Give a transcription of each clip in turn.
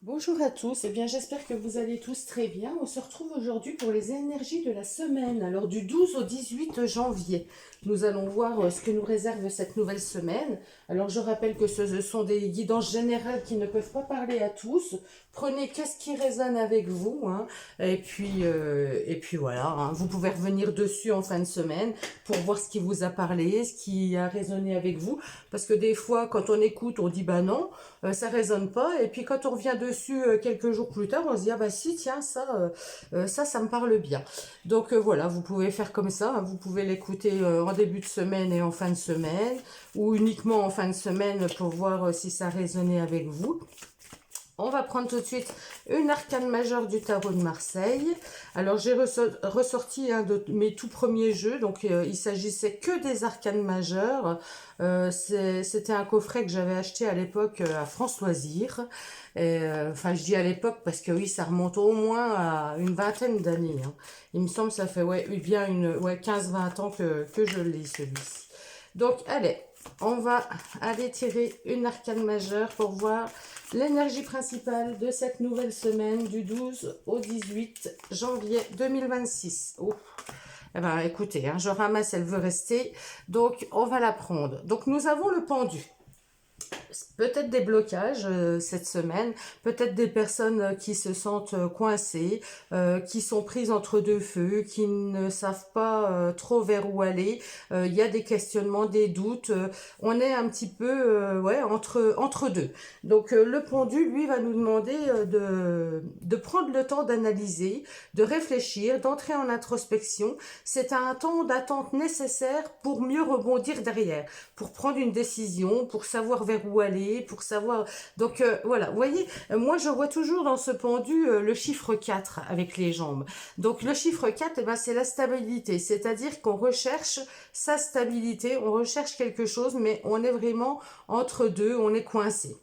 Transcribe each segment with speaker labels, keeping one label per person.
Speaker 1: Bonjour à tous, eh bien j'espère que vous allez tous très bien. On se retrouve aujourd'hui pour les énergies de la semaine, alors du 12 au 18 janvier. Nous allons voir ce que nous réserve cette nouvelle semaine. Alors je rappelle que ce sont des guidances générales qui ne peuvent pas parler à tous. Prenez qu'est-ce qui résonne avec vous, hein. Et puis voilà, hein. Vous pouvez revenir dessus en fin de semaine pour voir ce qui vous a parlé, ce qui a résonné avec vous. Parce que des fois, quand on écoute, on dit bah non, ça résonne pas. Et puis quand on revient dessus quelques jours plus tard, on se dit ah bah si tiens ça me parle bien. Donc voilà, vous pouvez faire comme ça, hein. Vous pouvez l'écouter en début de semaine et en fin de semaine, ou uniquement en fin de semaine pour voir si ça résonnait avec vous. On va prendre tout de suite une arcane majeure du tarot de Marseille. Alors j'ai ressorti un de mes tout premiers jeux, donc il s'agissait que des arcanes majeures. C'était un coffret que j'avais acheté à l'époque à France Loisirs. Enfin je dis à l'époque parce que oui ça remonte au moins à une vingtaine d'années, hein. Il me semble que ça fait bien 15-20 ans que je l'ai celui-ci. Donc allez, on va aller tirer une arcane majeure pour voir l'énergie principale de cette nouvelle semaine du 12 au 18 janvier 2026. Oh. Eh ben, écoutez, hein, je ramasse, elle veut rester. Donc, on va la prendre. Donc, nous avons le pendu. Peut-être des blocages cette semaine, peut-être des personnes qui se sentent coincées, qui sont prises entre deux feux, qui ne savent pas trop vers où aller. Il y a des questionnements, des doutes. On est un petit peu entre deux. Donc le pendu, lui, va nous demander de prendre le temps d'analyser, de réfléchir, d'entrer en introspection. C'est un temps d'attente nécessaire pour mieux rebondir derrière, pour prendre une décision, pour savoir vers où aller, pour savoir. Donc voilà, vous voyez, moi je vois toujours dans ce pendu le chiffre 4 avec les jambes. Donc le chiffre 4, eh ben, c'est la stabilité, c'est-à-dire qu'on recherche sa stabilité, on recherche quelque chose, mais on est vraiment entre deux, on est coincé.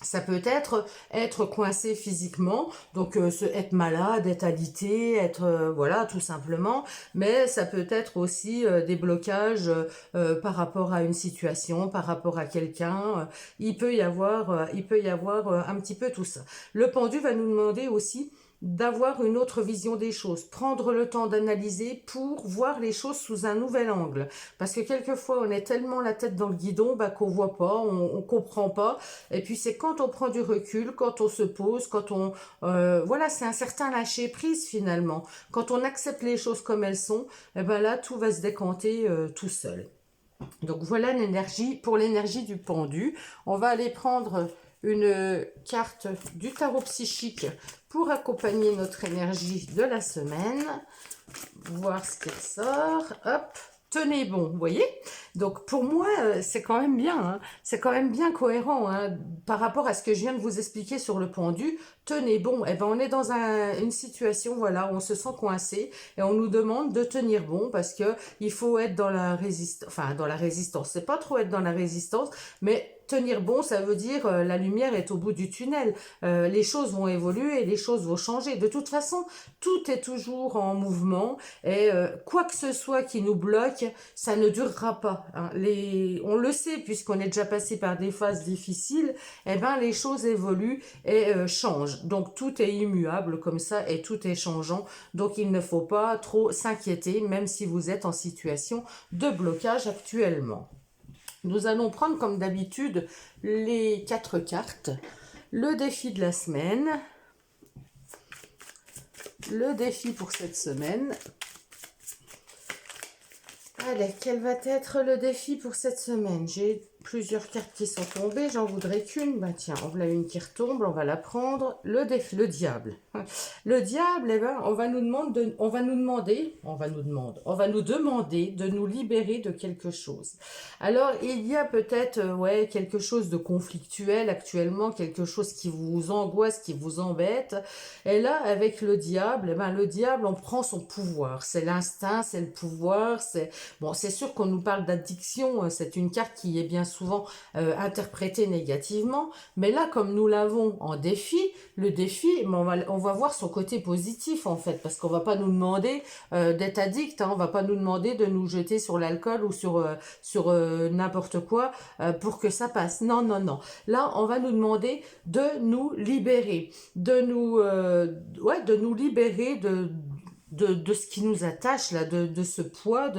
Speaker 1: Ça peut être coincé physiquement, donc être malade, être alité, être voilà tout simplement, mais ça peut être aussi des blocages par rapport à une situation, par rapport à quelqu'un. Il peut y avoir un petit peu tout ça. Le pendu va nous demander aussi d'avoir une autre vision des choses, prendre le temps d'analyser pour voir les choses sous un nouvel angle. Parce que quelquefois, on est tellement la tête dans le guidon qu'on voit pas, on comprend pas. Et puis, c'est quand on prend du recul, quand on se pose, quand on... voilà, c'est un certain lâcher-prise finalement. Quand on accepte les choses comme elles sont, et ben là, tout va se décanter tout seul. Donc, voilà l'énergie, pour l'énergie du pendu. On va aller prendre une carte du tarot psychique pour accompagner notre énergie de la semaine. Voir ce qu'elle sort. Hop, tenez bon, vous voyez. Donc pour moi, c'est quand même bien, hein. C'est quand même bien cohérent, hein, par rapport à ce que je viens de vous expliquer sur le pendu. Tenez bon, eh ben on est dans une situation, voilà, où on se sent coincé et on nous demande de tenir bon parce que il faut être dans la résistance, enfin dans la résistance. C'est pas trop être dans la résistance, mais tenir bon, ça veut dire la lumière est au bout du tunnel. Les choses vont évoluer, les choses vont changer. De toute façon, tout est toujours en mouvement et quoi que ce soit qui nous bloque, ça ne durera pas, hein. On le sait puisqu'on est déjà passé par des phases difficiles, eh ben les choses évoluent et changent. Donc tout est immuable comme ça et tout est changeant. Donc il ne faut pas trop s'inquiéter même si vous êtes en situation de blocage actuellement. Nous allons prendre comme d'habitude les 4 cartes. Le défi de la semaine, le défi pour cette semaine. Allez, quel va être le défi pour cette semaine? J'ai plusieurs cartes qui sont tombées, j'en voudrais qu'une. Bah tiens, on voilà une qui retombe, on va la prendre. Le défi, le diable. Le diable, eh ben, on va nous demander de nous libérer de quelque chose. Alors, il y a peut-être quelque chose de conflictuel actuellement, quelque chose qui vous angoisse, qui vous embête. Et là, avec le diable, eh ben, le diable, on prend son pouvoir. C'est l'instinct, c'est le pouvoir, c'est... Bon, c'est sûr qu'on nous parle d'addiction, c'est une carte qui est bien souvent souvent interprété négativement. Mais là, comme nous l'avons en défi, le défi, on va voir son côté positif en fait, parce qu'on va pas nous demander d'être addict, hein, on va pas nous demander de nous jeter sur l'alcool ou sur n'importe quoi pour que ça passe. Non, non, non. Là, on va nous demander de nous libérer, de nous libérer de ce qui nous attache là, de ce poids,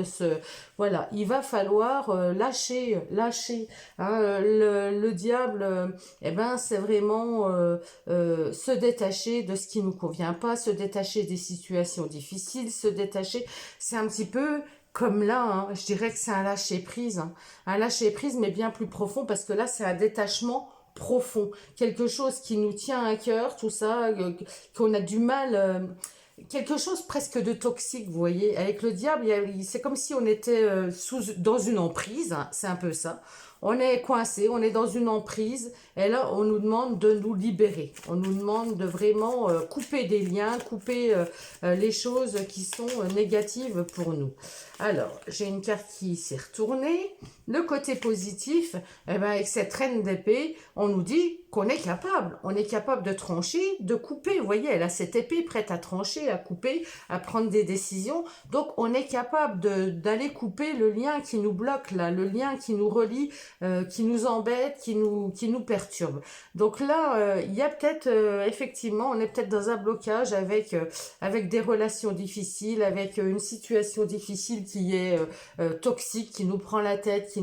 Speaker 1: voilà, il va falloir lâcher, hein, le diable, eh ben c'est vraiment se détacher de ce qui nous convient pas, se détacher des situations difficiles, se détacher, c'est un petit peu comme là, hein, je dirais que c'est un lâcher prise mais bien plus profond, parce que là c'est un détachement profond, quelque chose qui nous tient à cœur, tout ça, qu'on a du mal, quelque chose presque de toxique, vous voyez. Avec le diable, c'est comme si on était dans une emprise, hein, c'est un peu ça. On est coincé, on est dans une emprise, et là, on nous demande de nous libérer. On nous demande de vraiment couper des liens, couper les choses qui sont négatives pour nous. Alors, j'ai une carte qui s'est retournée. Le côté positif, eh ben, avec cette reine d'épée, on nous dit qu'on est capable de trancher, de couper. Vous voyez, elle a cette épée prête à trancher, à couper, à prendre des décisions. Donc, on est capable d'aller couper le lien qui nous bloque, là, le lien qui nous relie, qui nous embête, qui nous perturbe. Donc là, il y a peut-être, effectivement, on est peut-être dans un blocage avec des relations difficiles, avec une situation difficile qui est toxique, qui nous prend la tête,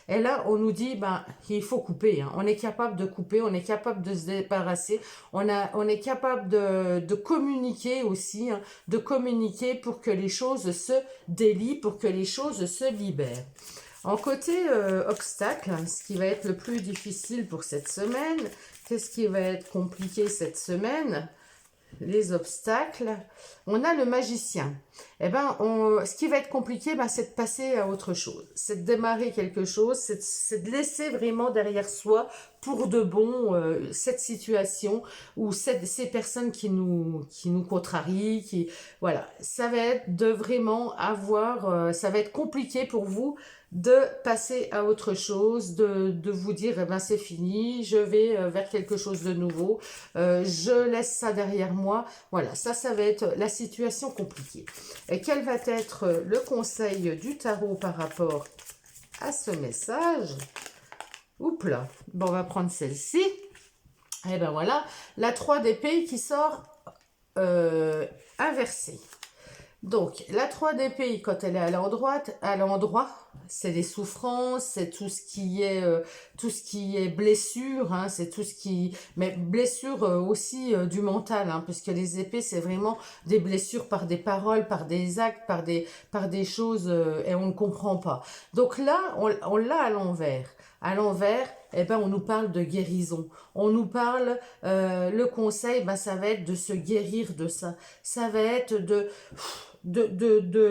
Speaker 1: et là, on nous dit, ben, il faut couper, hein. On est capable de couper, on est capable de se débarrasser, on est capable de communiquer aussi, hein, de communiquer pour que les choses se délient, pour que les choses se libèrent. En côté obstacle, ce qui va être le plus difficile pour cette semaine, qu'est-ce qui va être compliqué cette semaine? Les obstacles, on a le magicien. Eh ben, ce qui va être compliqué, ben, c'est de passer à autre chose, c'est de démarrer quelque chose, c'est de laisser vraiment derrière soi pour de bon cette situation ou ces personnes qui nous contrarient, voilà, ça va être de vraiment avoir, ça va être compliqué pour vous de passer à autre chose, de vous dire, eh ben, c'est fini, je vais vers quelque chose de nouveau, je laisse ça derrière moi. Voilà, ça va être la situation compliquée. Et quel va être le conseil du tarot par rapport à ce message? Oups là, bon, on va prendre celle-ci. Et ben voilà, la 3 d'épée qui sort inversée. Donc, la 3 d'épée, quand elle est à l'endroit, c'est les souffrances, c'est tout ce qui est blessure, hein, c'est tout ce qui... Mais blessure aussi du mental, hein, puisque les épées, c'est vraiment des blessures par des paroles, par des actes, par des choses, et on ne comprend pas. Donc là, on l'a à l'envers. À l'envers, eh ben, on nous parle de guérison. On nous parle, le conseil, ben, ça va être de se guérir de ça. Ça va être de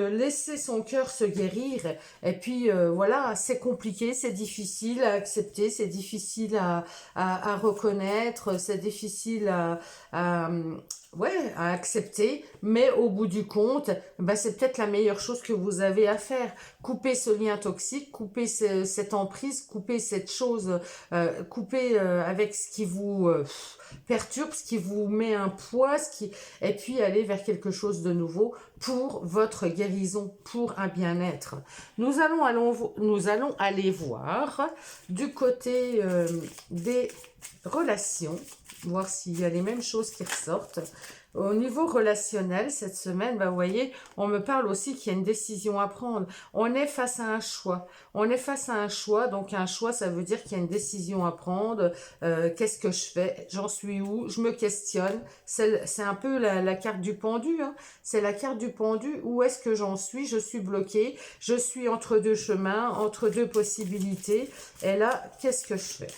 Speaker 1: laisser son cœur se guérir. Et puis, voilà, c'est compliqué, c'est difficile à accepter, c'est difficile à reconnaître, c'est difficile à accepter, mais au bout du compte, ben, c'est peut-être la meilleure chose que vous avez à faire. Couper ce lien toxique, couper cette emprise, couper cette chose, couper avec ce qui vous perturbe, ce qui vous met un poids, et puis aller vers quelque chose de nouveau pour votre guérison, pour un bien-être. Nous allons aller voir du côté des relations, voir s'il y a les mêmes choses qui ressortent. Au niveau relationnel, cette semaine, ben, vous voyez, on me parle aussi qu'il y a une décision à prendre. On est face à un choix. On est face à un choix. Donc, un choix, ça veut dire qu'il y a une décision à prendre. Qu'est-ce que je fais? J'en suis où? Je me questionne. C'est un peu la carte du pendu, hein. C'est la carte du pendu. Où est-ce que j'en suis? Je suis bloquée. Je suis entre deux chemins, entre deux possibilités. Et là, qu'est-ce que je fais?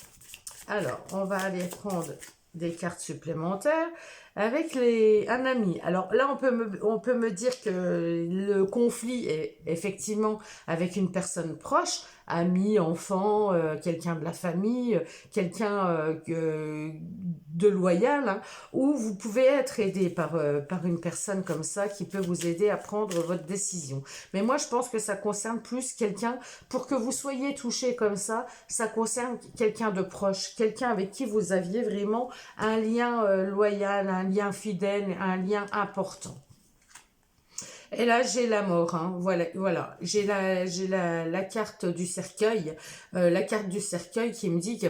Speaker 1: Alors, on va aller prendre des cartes supplémentaires. avec un ami. Alors là, on peut me dire que le conflit est effectivement avec une personne proche, ami, enfant, quelqu'un de la famille, quelqu'un de loyal, hein, ou vous pouvez être aidé par une personne comme ça qui peut vous aider à prendre votre décision. Mais moi, je pense que ça concerne plus quelqu'un, pour que vous soyez touché comme ça concerne quelqu'un de proche, quelqu'un avec qui vous aviez vraiment un lien loyal, un lien fidèle, un lien important. Et là, j'ai la mort, hein. Voilà, voilà. La carte du cercueil, la carte du cercueil qui me dit que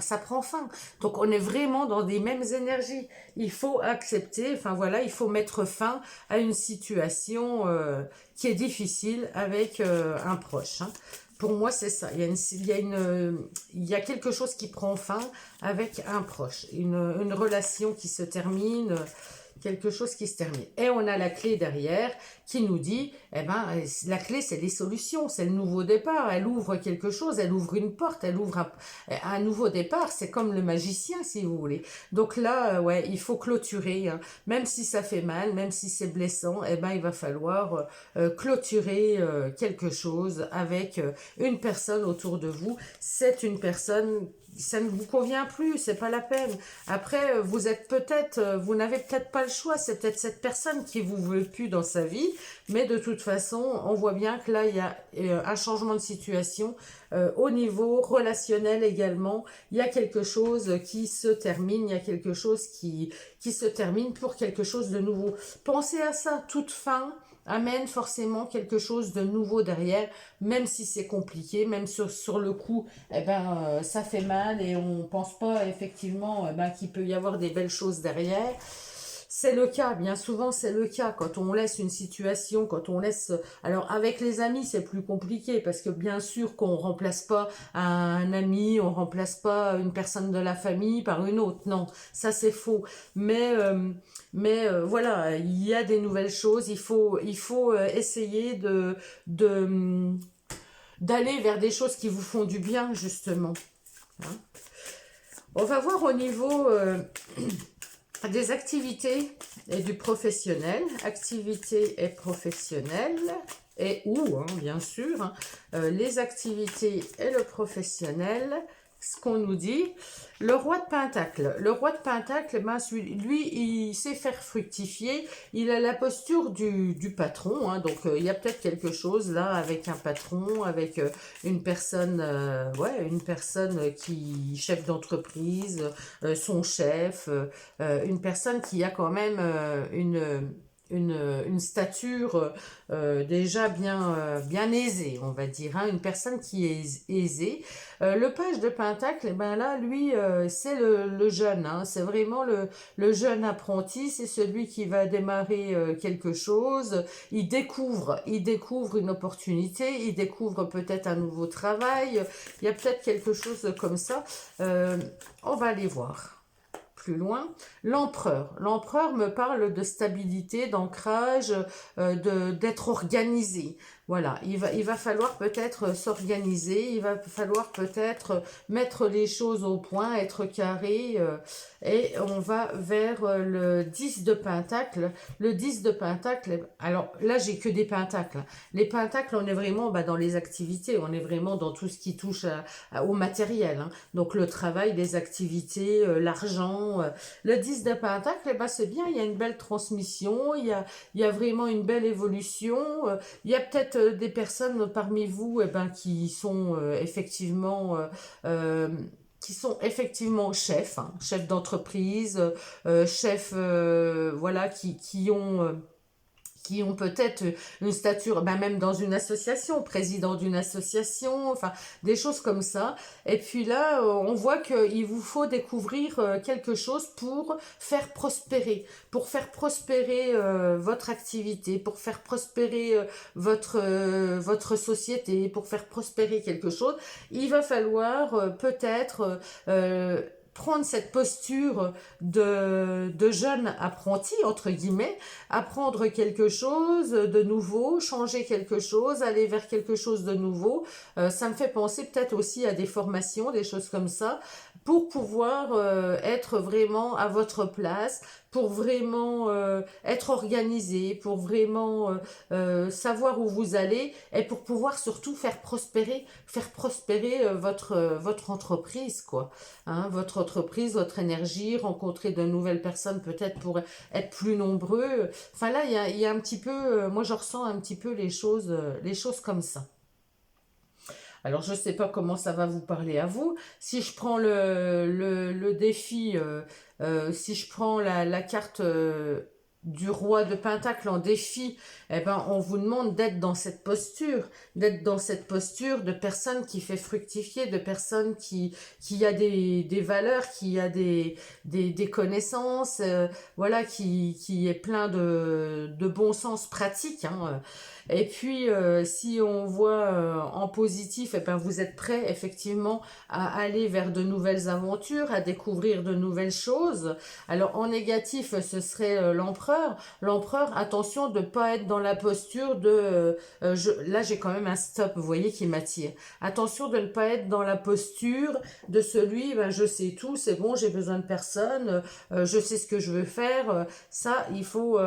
Speaker 1: ça prend fin. Donc, on est vraiment dans des mêmes énergies. Il faut accepter, enfin voilà, il faut mettre fin à une situation qui est difficile avec un proche, hein. Pour moi, c'est ça. Il y a quelque chose qui prend fin avec un proche, une relation qui se termine, quelque chose qui se termine. Et on a la clé derrière qui nous dit, la clé, c'est les solutions, c'est le nouveau départ. Elle ouvre quelque chose, elle ouvre une porte, elle ouvre un nouveau départ. C'est comme le magicien, si vous voulez. Donc là, ouais, il faut clôturer, hein. Même si ça fait mal, même si c'est blessant, il va falloir clôturer quelque chose avec une personne autour de vous. C'est une personne, ça ne vous convient plus, c'est pas la peine. Après, vous n'avez peut-être pas le choix, c'est peut-être cette personne qui vous veut plus dans sa vie, mais de toute façon, on voit bien que là, il y a un changement de situation au niveau relationnel également. Il y a quelque chose qui se termine, il y a quelque chose qui se termine pour quelque chose de nouveau. Pensez à ça, toute fin amène forcément quelque chose de nouveau derrière, même si c'est compliqué, même sur le coup, ça fait mal et on pense pas effectivement qu'il peut y avoir des belles choses derrière. C'est le cas, bien souvent c'est le cas, quand on laisse une situation, quand on laisse... Alors avec les amis c'est plus compliqué, parce que bien sûr qu'on remplace pas un ami, on remplace pas une personne de la famille par une autre, non, ça c'est faux. Mais voilà, il y a des nouvelles choses, il faut essayer d'aller vers des choses qui vous font du bien, justement, hein. On va voir au niveau des activités et du professionnel, activités et professionnel, et où, hein, bien sûr, hein, les activités et le professionnel. Ce qu'on nous dit, le roi de Pentacle. Le roi de Pentacle, lui, il sait faire fructifier. Il a la posture du patron, hein, donc il y a peut-être quelque chose là avec un patron, avec une personne qui, chef d'entreprise, son chef, une personne qui a quand même une stature déjà bien aisée, on va dire, hein, une personne qui est aisée. Le page de Pentacle, là, lui, c'est le jeune, hein, c'est vraiment le jeune apprenti, c'est celui qui va démarrer quelque chose, il découvre une opportunité, il découvre peut-être un nouveau travail, il y a peut-être quelque chose comme ça. On va aller voir plus loin. L'empereur. L'empereur me parle de stabilité, d'ancrage, d'être organisé. Voilà, il va falloir peut-être s'organiser, il va falloir peut-être mettre les choses au point, être carré, et on va vers le 10 de Pentacle. Le 10 de Pentacle, alors là j'ai que des pentacles. Les pentacles, on est vraiment dans les activités, on est vraiment dans tout ce qui touche au matériel, hein. Donc le travail, les activités, l'argent. Le 10 de Pentacle, c'est bien, il y a une belle transmission, il y a vraiment une belle évolution, il y a peut-être des personnes parmi vous qui sont effectivement chefs, hein, chefs d'entreprise, chefs voilà, qui ont peut-être une stature, même dans une association, président d'une association, enfin, des choses comme ça. Et puis là, on voit qu'il vous faut découvrir quelque chose pour faire prospérer votre activité, pour faire prospérer votre société, pour faire prospérer quelque chose. Il va falloir peut-être prendre cette posture de jeune apprenti, entre guillemets, apprendre quelque chose de nouveau, changer quelque chose, aller vers quelque chose de nouveau. Ça me fait penser peut-être aussi à des formations, des choses comme ça, pour pouvoir être vraiment à votre place, pour vraiment être organisé, pour vraiment savoir où vous allez et pour pouvoir surtout faire prospérer votre entreprise, quoi. Hein, votre entreprise, votre énergie, rencontrer de nouvelles personnes peut-être pour être plus nombreux. Enfin là, il y a un petit peu, moi je ressens un petit peu les choses comme ça. Alors, je ne sais pas comment ça va vous parler à vous. Si je prends le défi, si je prends la carte du roi de Pentacle en défi, eh ben, on vous demande d'être dans cette posture de personne qui fait fructifier, de personne qui a des valeurs, qui a des connaissances, voilà, qui est plein de bon sens pratique, hein. Et puis, si on voit en positif, eh ben, vous êtes prêt effectivement à aller vers de nouvelles aventures, à découvrir de nouvelles choses. Alors, en négatif, ce serait l'empereur. L'empereur, attention de ne pas être dans la posture de... là, j'ai quand même un stop, vous voyez, qui m'attire. Attention de ne pas être dans la posture de celui, ben, je sais tout, c'est bon, j'ai besoin de personne, je sais ce que je veux faire. Ça, il faut...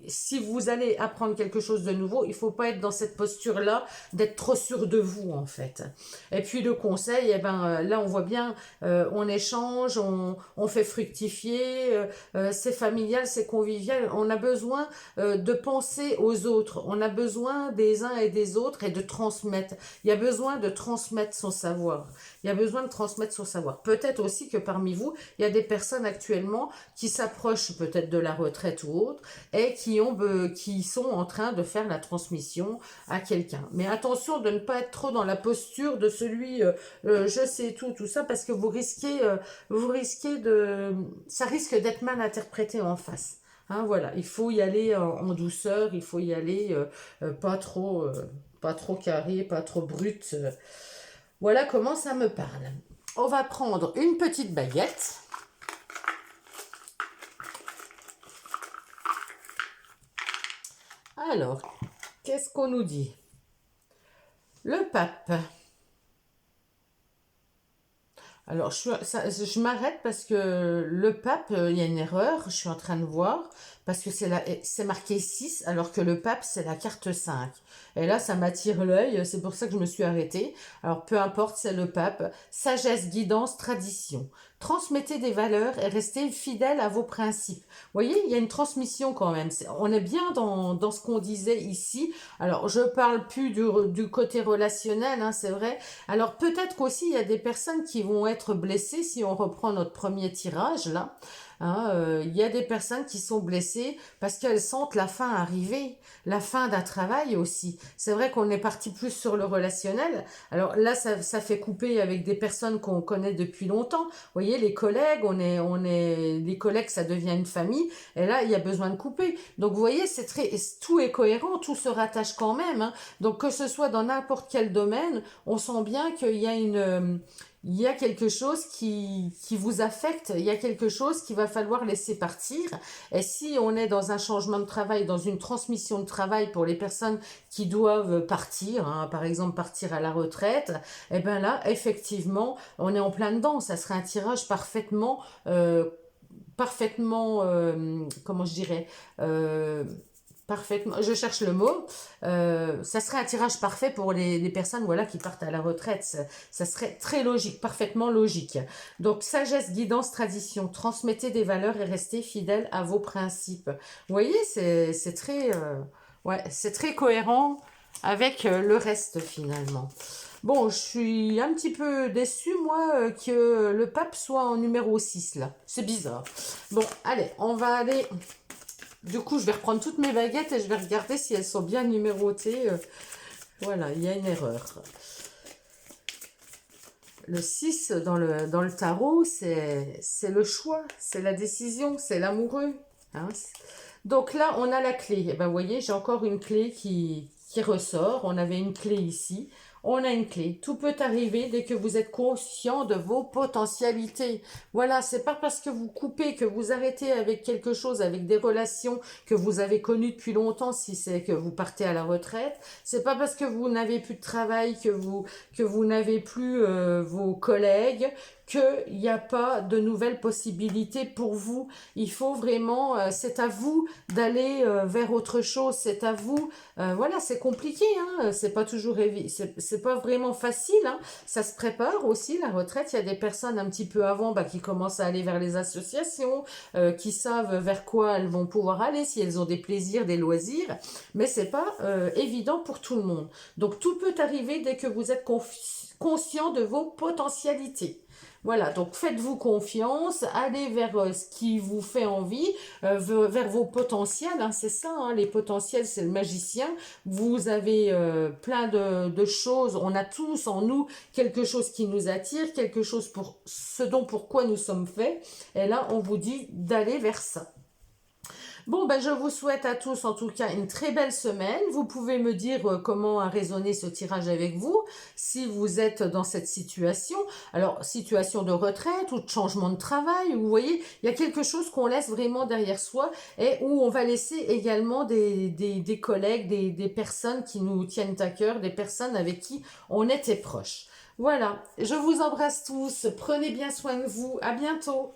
Speaker 1: si vous allez apprendre quelque chose de nouveau, il ne faut pas être dans cette posture-là, d'être trop sûr de vous, en fait. Et puis, le conseil, eh ben, là, on voit bien, on échange, on fait fructifier, c'est familial, c'est convivial. On a besoin de penser aux autres. On a besoin des uns et des autres et de transmettre. Il y a besoin de transmettre son savoir. Il y a besoin de transmettre son savoir. Peut-être aussi que parmi vous, il y a des personnes actuellement qui s'approchent peut-être de la retraite ou autre et qui sont en train de faire la transmission à quelqu'un. Mais attention de ne pas être trop dans la posture de celui je sais tout ça, parce que vous risquez ça risque d'être mal interprété en face. Hein, voilà, il faut y aller en douceur, il faut y aller pas trop carré, pas trop brut. Voilà comment ça me parle. On va prendre une petite baguette. Alors, qu'est-ce qu'on nous dit? Le pape. Alors, je m'arrête parce que le pape, il y a une erreur, je suis en train de voir, parce que c'est marqué 6 alors que le pape, c'est la carte 5. Et là, ça m'attire l'œil, c'est pour ça que je me suis arrêtée. Alors, peu importe, c'est le pape. Sagesse, guidance, tradition. Transmettez des valeurs et restez fidèle à vos principes. Vous voyez, il y a une transmission quand même. On est bien dans ce qu'on disait ici. Alors, je parle plus du côté relationnel, hein, c'est vrai. Alors, peut-être qu'aussi, il y a des personnes qui vont être blessées si on reprend notre premier tirage, là. Hein, il y a des personnes qui sont blessées parce qu'elles sentent la fin arriver, la fin d'un travail aussi. C'est vrai qu'on est parti plus sur le relationnel. Alors là, ça fait couper avec des personnes qu'on connaît depuis longtemps. Vous voyez, les collègues, les collègues, ça devient une famille. Et là, il y a besoin de couper. Donc, vous voyez, tout est cohérent, tout se rattache quand même, hein. Donc, que ce soit dans n'importe quel domaine, on sent bien qu'il y a il y a quelque chose qui vous affecte, il y a quelque chose qu'il va falloir laisser partir. Et si on est dans un changement de travail, dans une transmission de travail pour les personnes qui doivent partir, hein, par exemple partir à la retraite, et bien là, effectivement, on est en plein dedans. Ça serait un tirage comment je dirais, parfaitement, je cherche le mot, ça serait un tirage parfait pour les personnes voilà, qui partent à la retraite. Ça serait très logique, parfaitement logique. Donc, sagesse, guidance, tradition, transmettez des valeurs et restez fidèles à vos principes. Vous voyez, c'est très cohérent avec le reste finalement. Bon, je suis un petit peu déçue, moi, que le pape soit en numéro 6, là. C'est bizarre. Bon, allez, on va aller... Du coup, je vais reprendre toutes mes baguettes et je vais regarder si elles sont bien numérotées. Voilà, il y a une erreur. Le 6 dans le tarot, c'est le choix, c'est la décision, c'est l'amoureux. Hein. Donc là, on a la clé. Et ben, vous voyez, j'ai encore une clé qui ressort. On avait une clé ici. on a une clé. Tout peut arriver dès que vous êtes conscient de vos potentialités. Voilà, c'est pas parce que vous coupez, que vous arrêtez avec quelque chose, avec des relations que vous avez connues depuis longtemps, si c'est que vous partez à la retraite. C'est pas parce que vous n'avez plus de travail, que vous n'avez plus vos collègues, qu'il n'y a pas de nouvelles possibilités pour vous. Il faut vraiment, c'est à vous d'aller vers autre chose, c'est à vous. Voilà, c'est compliqué, hein, c'est pas toujours c'est pas vraiment facile, hein. Ça se prépare aussi, la retraite. Il y a des personnes un petit peu avant qui commencent à aller vers les associations, qui savent vers quoi elles vont pouvoir aller, si elles ont des plaisirs, des loisirs, mais c'est pas évident pour tout le monde. Donc tout peut arriver dès que vous êtes conscient de vos potentialités. Voilà, donc faites-vous confiance, allez vers ce qui vous fait envie, vers vos potentiels, hein, c'est ça, hein, les potentiels, c'est le magicien. Vous avez plein de choses, on a tous en nous quelque chose qui nous attire, quelque chose pour ce dont pourquoi nous sommes faits, et là on vous dit d'aller vers ça. Bon, ben, je vous souhaite à tous en tout cas une très belle semaine. Vous pouvez me dire comment a résonné ce tirage avec vous, si vous êtes dans cette situation. Alors, situation de retraite ou de changement de travail, vous voyez, il y a quelque chose qu'on laisse vraiment derrière soi et où on va laisser également des collègues, des personnes qui nous tiennent à cœur, des personnes avec qui on était proches. Voilà, je vous embrasse tous, prenez bien soin de vous, à bientôt.